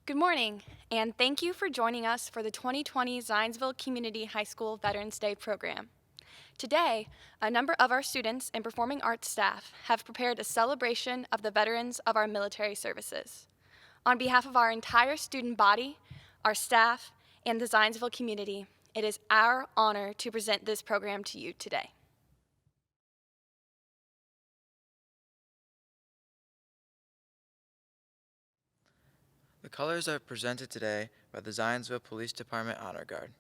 Good morning, and thank you for joining us for the 2020 Zionsville Community High School Veterans Day program. Today, a number of our students and performing arts staff have prepared a celebration of the veterans of our military services. On behalf of our entire student body, our staff, and the Zionsville community, it is our honor to present this program to you today. The colors are presented today by the Zionsville Police Department Honor Guard.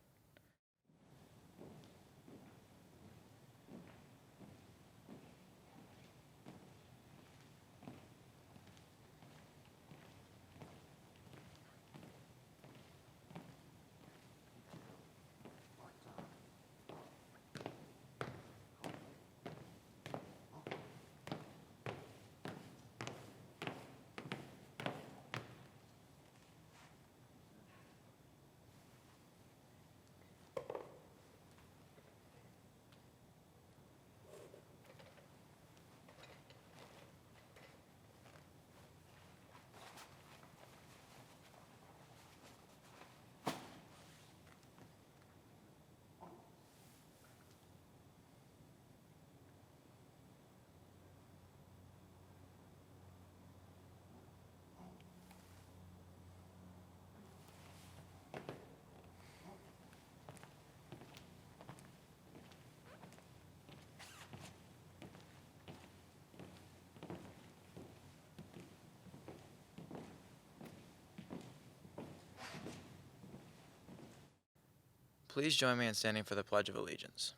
Please join me in standing for the Pledge of Allegiance.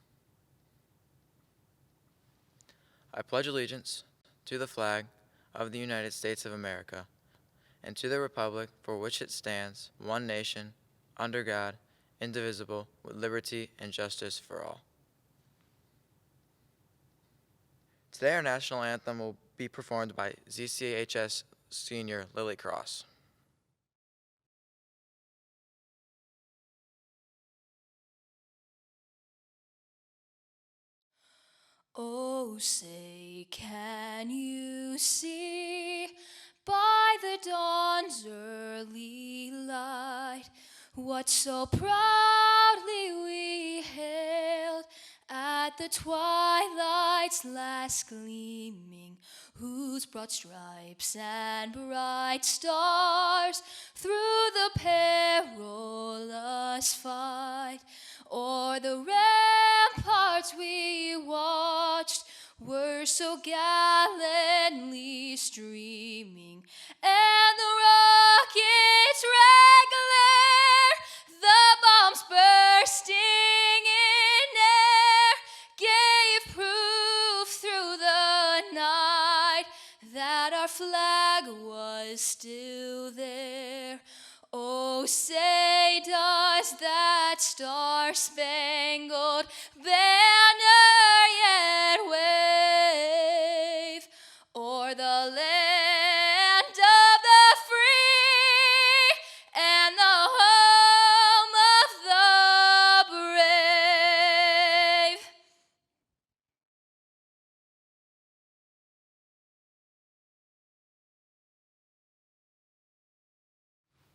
I pledge allegiance to the flag of the United States of America and to the republic for which it stands, one nation, under God, indivisible, with liberty and justice for all. Today our national anthem will be performed by ZCHS senior Lily Cross. Oh, say, can you see by the dawn's early light what so proudly we hailed at the twilight's last gleaming, whose broad stripes and bright stars through the perilous fight o'er the ramparts we watched were so gallantly streaming, and the rockets' red glare, the bombs bursting in air, gave proof through the night that our flag was still there. Oh, say does that star-spangled banner yet wave o'er the land of the free and the home of the brave?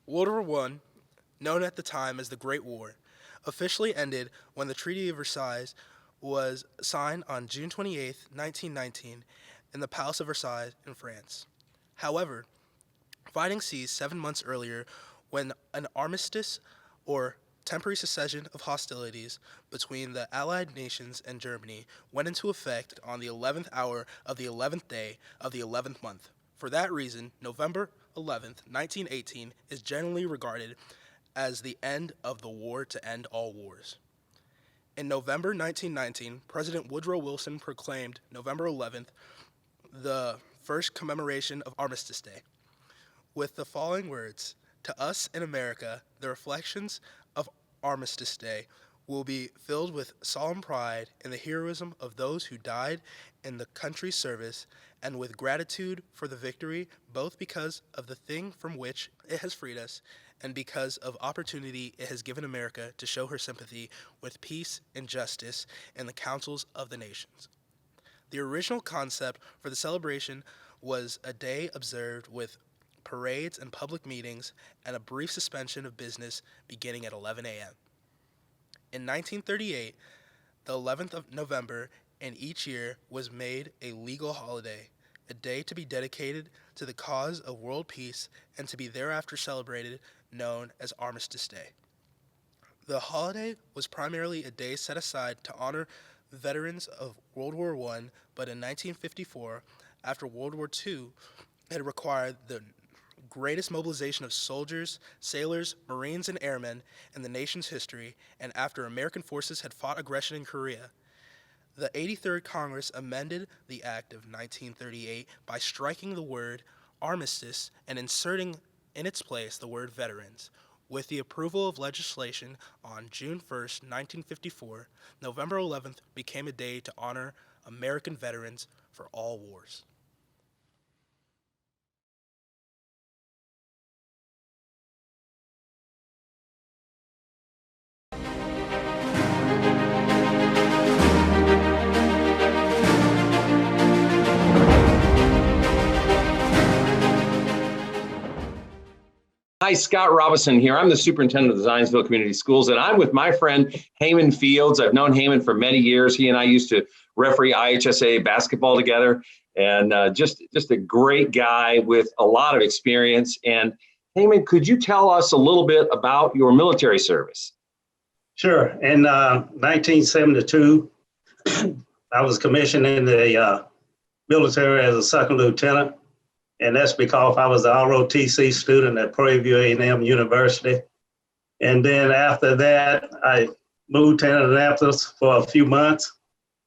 World War I, known at the time as the Great War, officially ended when the Treaty of Versailles was signed on June 28, 1919, in the Palace of Versailles in France. However, fighting ceased 7 months earlier when an armistice, or temporary cessation of hostilities, between the Allied nations and Germany went into effect on the 11th hour of the 11th day of the 11th month. For that reason, November 11th, 1918 is generally regarded as the end of the war to end all wars. In November 1919, President Woodrow Wilson proclaimed November 11th the first commemoration of Armistice Day, with the following words: "To us in America, the reflections of Armistice Day will be filled with solemn pride in the heroism of those who died in the country's service, and with gratitude for the victory, both because of the thing from which it has freed us, and because of opportunity it has given America to show her sympathy with peace and justice in the councils of the nations." The original concept for the celebration was a day observed with parades and public meetings, and a brief suspension of business beginning at 11 a.m. In 1938, the 11th of November in each year was made a legal holiday, a day to be dedicated to the cause of world peace and to be thereafter celebrated, known as Armistice Day. The holiday was primarily a day set aside to honor veterans of World War I, but in 1954, after World War II, it required the greatest mobilization of soldiers, sailors, Marines, and airmen in the nation's history, and after American forces had fought aggression in Korea. The 83rd Congress amended the Act of 1938 by striking the word armistice and inserting in its place the word veterans. With the approval of legislation on June 1st, 1954, November 11th became a day to honor American veterans for all wars. Hi, Scott Robinson here. I'm the superintendent of the Zionsville Community Schools, and I'm with my friend Heyman Fields. I've known Heyman for many years. He and I used to referee IHSA basketball together, and just a great guy with a lot of experience. And Heyman, could you tell us a little bit about your military service? Sure. In 1972, I was commissioned in the military as a second lieutenant. And that's because I was an ROTC student at Prairie View A&M University. And then after that, I moved to Indianapolis for a few months.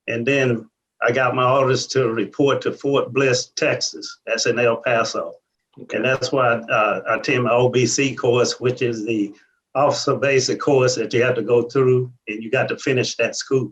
And then I got my orders to report to Fort Bliss, Texas. That's in El Paso. Okay. And that's why I attend my OBC course, which is the officer basic course that you have to go through, and you got to finish that school.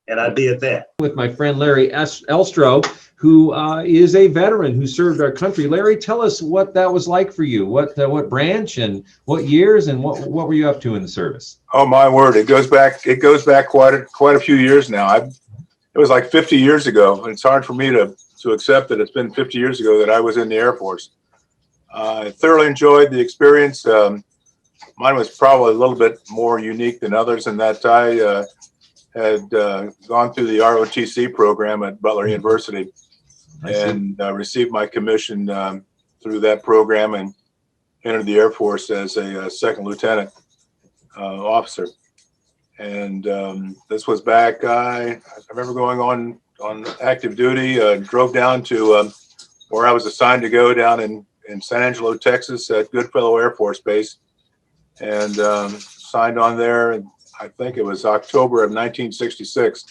And I did that. With my friend Larry Elstro, who is a veteran who served our country. Larry, tell us what that was like for you. What branch and what years and what were you up to in the service? Oh my word! It goes back quite a few years now. It was like 50 years ago, and it's hard for me to accept that it's been 50 years ago that I was in the Air Force. I thoroughly enjoyed the experience. Mine was probably a little bit more unique than others in that I had gone through the ROTC program at Butler University and received my commission through that program and entered the Air Force as a second lieutenant officer. And this was back, I remember going on active duty, drove down to where I was assigned to go down in San Angelo, Texas at Goodfellow Air Force Base, and signed on there. I think it was October of 1966.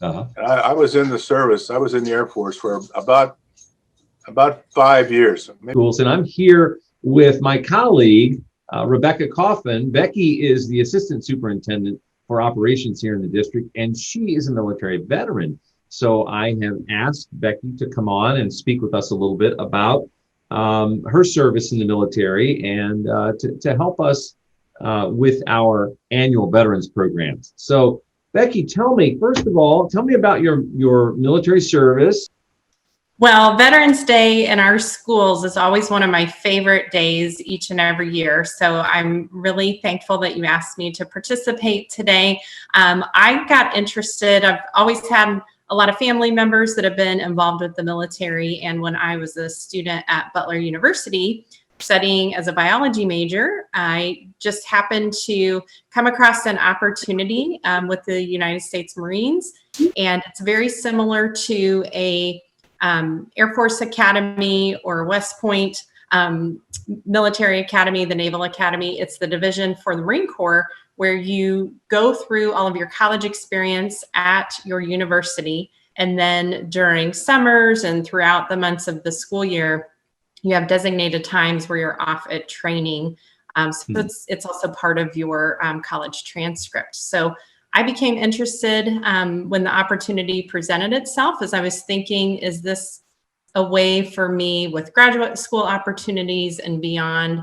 Uh-huh. I was in the service. I was in the Air Force for about 5 years. And I'm here with my colleague, Rebecca Coffin. Becky is the assistant superintendent for operations here in the district, and she is a military veteran. So I have asked Becky to come on and speak with us a little bit about her service in the military and to help us with our annual veterans programs. So Becky, tell me, first of all, tell me about your military service. Well, Veterans Day in our schools is always one of my favorite days each and every year. So I'm really thankful that you asked me to participate today. I got interested. I've always had a lot of family members that have been involved with the military. And when I was a student at Butler University, studying as a biology major, I just happened to come across an opportunity with the United States Marines. And it's very similar to a Air Force Academy or West Point Military Academy, the Naval Academy. It's the division for the Marine Corps where you go through all of your college experience at your university. And then during summers and throughout the months of the school year, you have designated times where you're off at training. So it's also part of your college transcript. So I became interested when the opportunity presented itself, as I was thinking, is this a way for me with graduate school opportunities and beyond?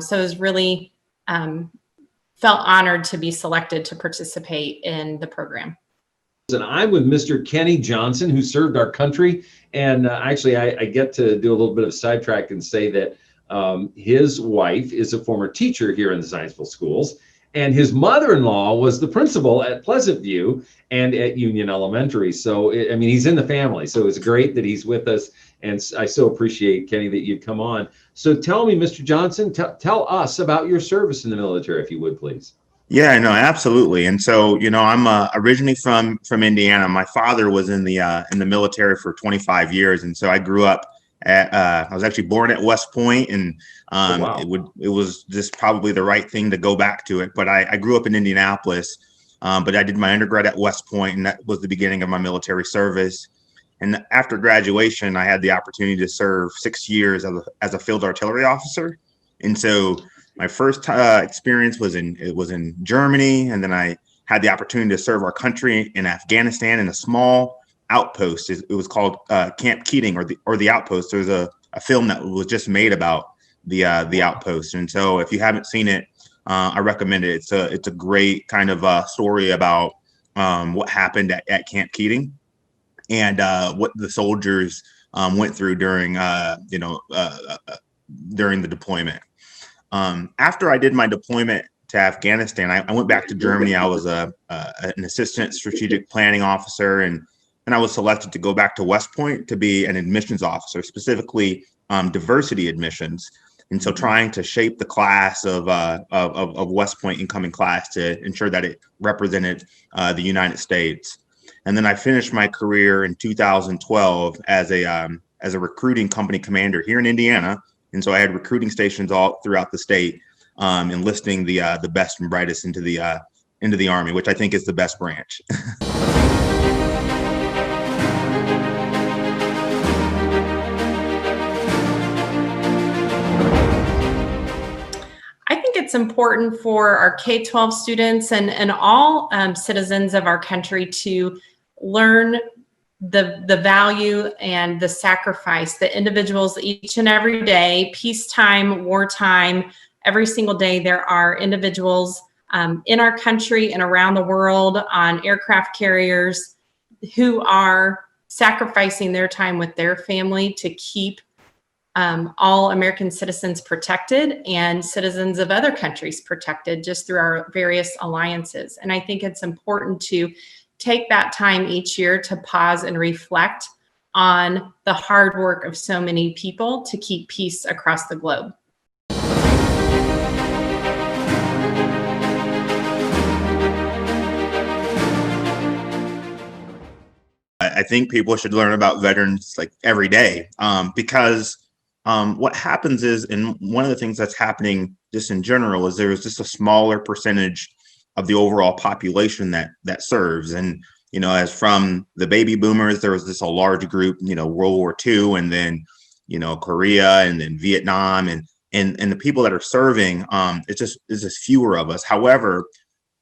So I was really felt honored to be selected to participate in the program. And I'm with Mr. Kenny Johnson, who served our country. And actually, I get to do a little bit of sidetrack and say that His wife is a former teacher here in the Zionsville schools, and his mother-in-law was the principal at Pleasant View and at Union Elementary. So, I mean, he's in the family. So it's great that he's with us. And I so appreciate, Kenny, that you'd come on. So tell me, Mr. Johnson, tell us about your service in the military, if you would, please. Yeah, no, absolutely. And so, I'm originally from Indiana. My father was in the military for 25 years, and so I grew up I was actually born at West Point, and Wow. it was just probably the right thing to go back to it. But I grew up in Indianapolis, but I did my undergrad at West Point, and that was the beginning of my military service. And after graduation, I had the opportunity to serve 6 years as a field artillery officer. And so my first experience was in Germany, and then I had the opportunity to serve our country in Afghanistan in a small outpost. It was called Camp Keating, or the Outpost. There's a film that was just made about the outpost, and so if you haven't seen it, I recommend it. It's a great kind of story about what happened at Camp Keating and what the soldiers went through during during the deployment. After I did my deployment to Afghanistan, I went back to Germany. I was an assistant strategic planning officer, and I was selected to go back to West Point to be an admissions officer, specifically diversity admissions. And so trying to shape the class of West Point incoming class to ensure that it represented the United States. And then I finished my career in 2012 as a recruiting company commander here in Indiana. And so I had recruiting stations all throughout the state, enlisting the best and brightest into the Army, which I think is the best branch. I think it's important for our K-12 students and all citizens of our country to learn the value and the sacrifice that individuals each and every day, peacetime, wartime, every single day, there are individuals in our country and around the world on aircraft carriers who are sacrificing their time with their family to keep all American citizens protected and citizens of other countries protected just through our various alliances. And I think it's important to take that time each year to pause and reflect on the hard work of so many people to keep peace across the globe. I think people should learn about veterans like every day, because what happens is, and one of the things that's happening just in general is there's just a smaller percentage of the overall population that serves. And, as from the baby boomers, there was a large group, World War II, and then, Korea, and then Vietnam, and the people that are serving, it's just fewer of us. However,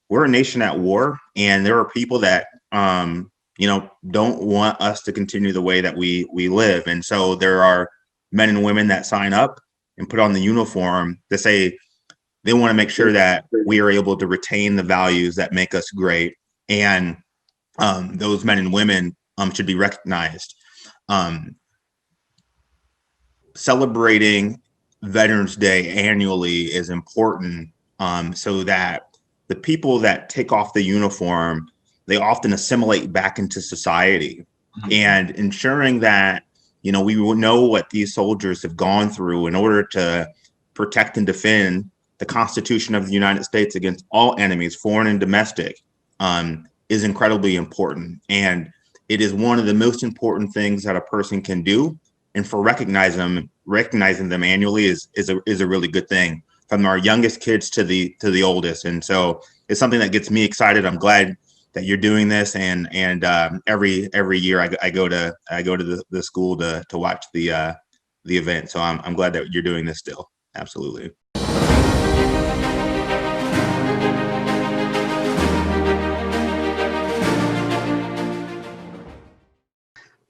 we're a nation at war, and there are people that, don't want us to continue the way that we live. And so there are men and women that sign up and put on the uniform to say they want to make sure that we are able to retain the values that make us great. And those men and women should be recognized. Celebrating Veterans Day annually is important, so that the people that take off the uniform, they often assimilate back into society. Mm-hmm. And ensuring that we will know what these soldiers have gone through in order to protect and defend the Constitution of the United States against all enemies, foreign and domestic, is incredibly important. And it is one of the most important things that a person can do. And for recognizing them annually is a really good thing, from our youngest kids to the oldest. And so it's something that gets me excited. I'm glad that you're doing this, and every year I go to the school to watch the event. So I'm glad that you're doing this still. Absolutely.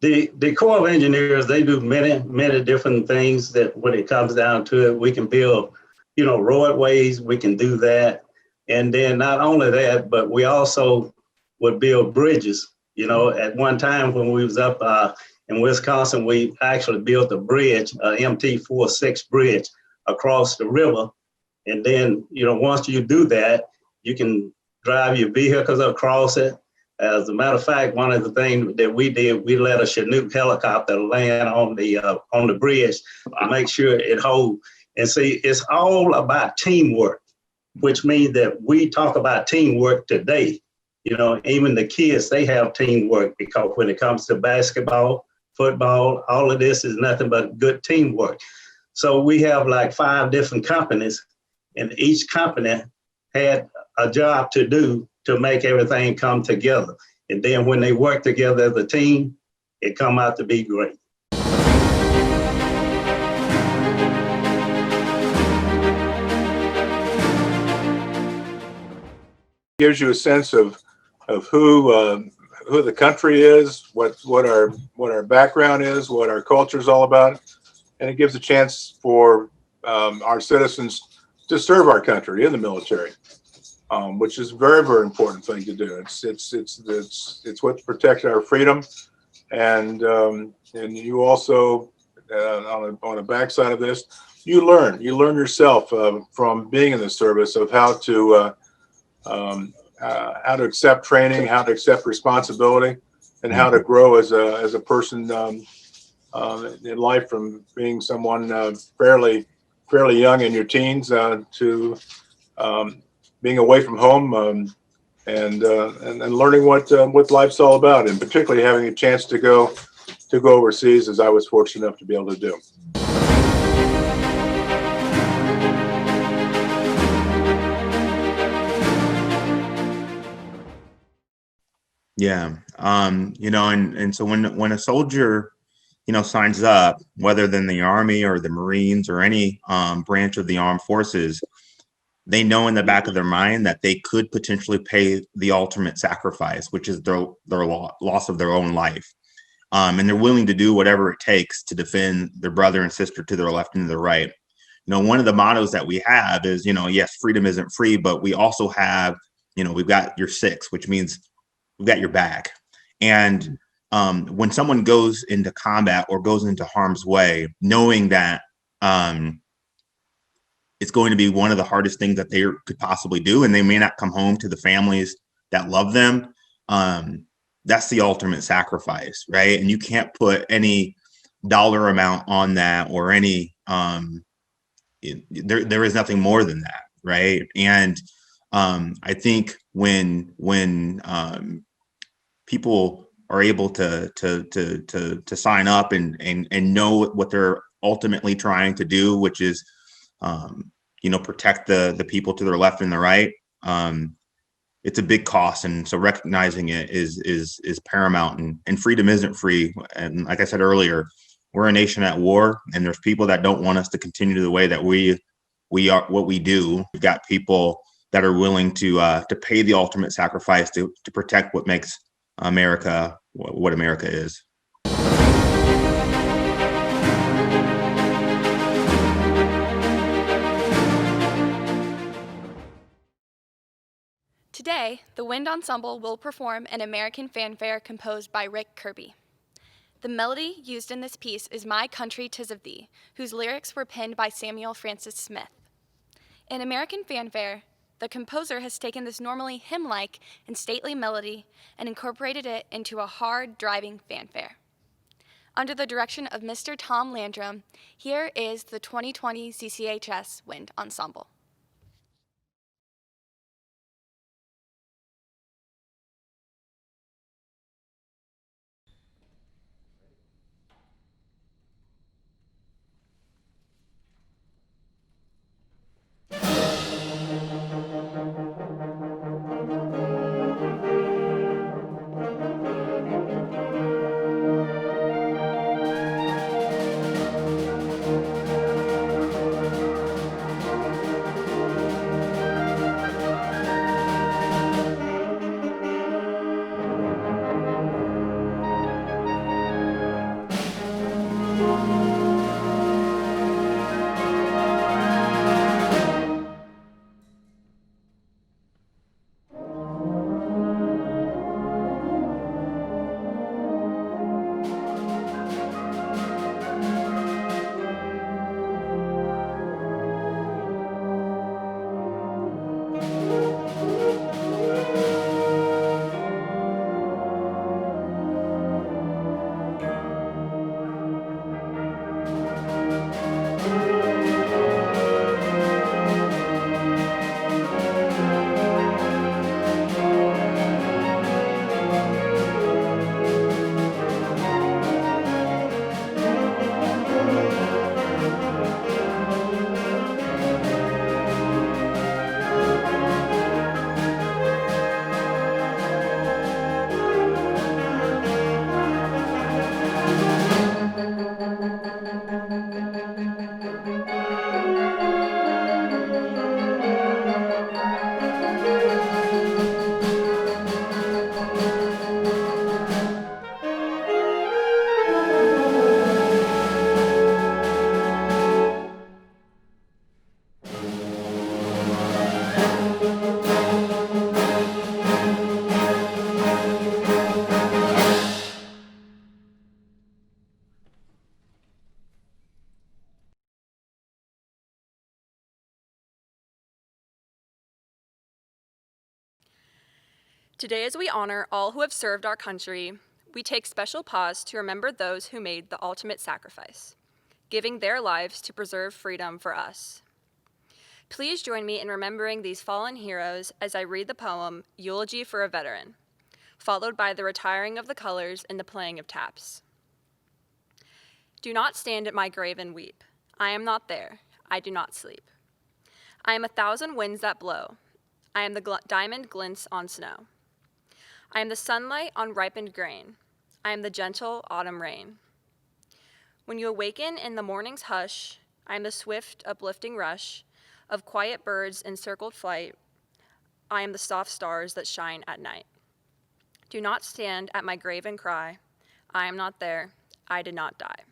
The Corps of Engineers, they do many different things that when it comes down to it, we can build, roadways, we can do that. And then not only that, but we also would build bridges. At one time when we was up in Wisconsin, we actually built a bridge, MT-46 bridge, across the river. And then, once you do that, you can drive your vehicles across it. As a matter of fact, one of the things that we did, we let a Chinook helicopter land on the bridge to make sure it holds. And see, it's all about teamwork, which means that we talk about teamwork today. Even the kids, they have teamwork, because when it comes to basketball, football, all of this is nothing but good teamwork. So we have like 5 different companies, and each company had a job to do to make everything come together. And then when they work together as a team, it come out to be great. Gives you a sense of who the country is, what our background is, what our culture is all about, and it gives a chance for our citizens to serve our country in the military, which is a very, very important thing to do. It's what protects our freedom, and you also on the backside of this, you learn yourself from being in the service of how to accept training, how to accept responsibility, and how to grow as a person in life, from being someone fairly young in your teens to being away from home and learning what life's all about, and particularly having a chance to go overseas, as I was fortunate enough to be able to do. Yeah. And so when a soldier, signs up, whether in the Army or the Marines or any branch of the armed forces, they know in the back of their mind that they could potentially pay the ultimate sacrifice, which is their loss of their own life. And they're willing to do whatever it takes to defend their brother and sister to their left and to their right. One of the mottos that we have is, yes, freedom isn't free, but we also have, we've got your 6, which means we've got your back. And when someone goes into combat or goes into harm's way, knowing that it's going to be one of the hardest things that they could possibly do, and they may not come home to the families that love them, that's the ultimate sacrifice, right? And you can't put any dollar amount on that, or any there is nothing more than that, right? And I think when people are able to sign up and know what they're ultimately trying to do, which is protect the people to their left and the right, it's a big cost, and so recognizing it is paramount. And freedom isn't free. And like I said earlier, we're a nation at war, and there's people that don't want us to continue the way that we are what we do. We've got people that are willing to pay the ultimate sacrifice to protect what makes America what America is. Today, the Wind Ensemble will perform an American fanfare composed by Rick Kirby. The melody used in this piece is My Country 'Tis of Thee, whose lyrics were penned by Samuel Francis Smith. In American fanfare, the composer has taken this normally hymn-like and stately melody and incorporated it into a hard, driving fanfare. Under the direction of Mr. Tom Landrum, here is the 2020 ZCHS Wind Ensemble. Today, as we honor all who have served our country, we take special pause to remember those who made the ultimate sacrifice, giving their lives to preserve freedom for us. Please join me in remembering these fallen heroes as I read the poem, Eulogy for a Veteran, followed by the retiring of the colors and the playing of taps. Do not stand at my grave and weep. I am not there. I do not sleep. I am 1,000 winds that blow. I am the diamond glints on snow. I am the sunlight on ripened grain. I am the gentle autumn rain. When you awaken in the morning's hush, I am the swift, uplifting rush of quiet birds in circled flight. I am the soft stars that shine at night. Do not stand at my grave and cry. I am not there. I did not die.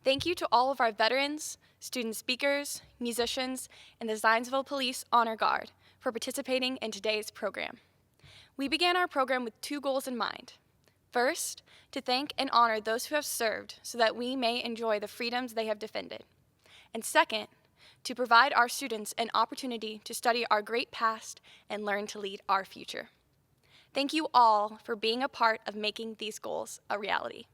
Thank you to all of our veterans, student speakers, musicians, and the Zionsville Police Honor Guard for participating in today's program. We began our program with 2 goals in mind. First, to thank and honor those who have served so that we may enjoy the freedoms they have defended. And second, to provide our students an opportunity to study our great past and learn to lead our future. Thank you all for being a part of making these goals a reality.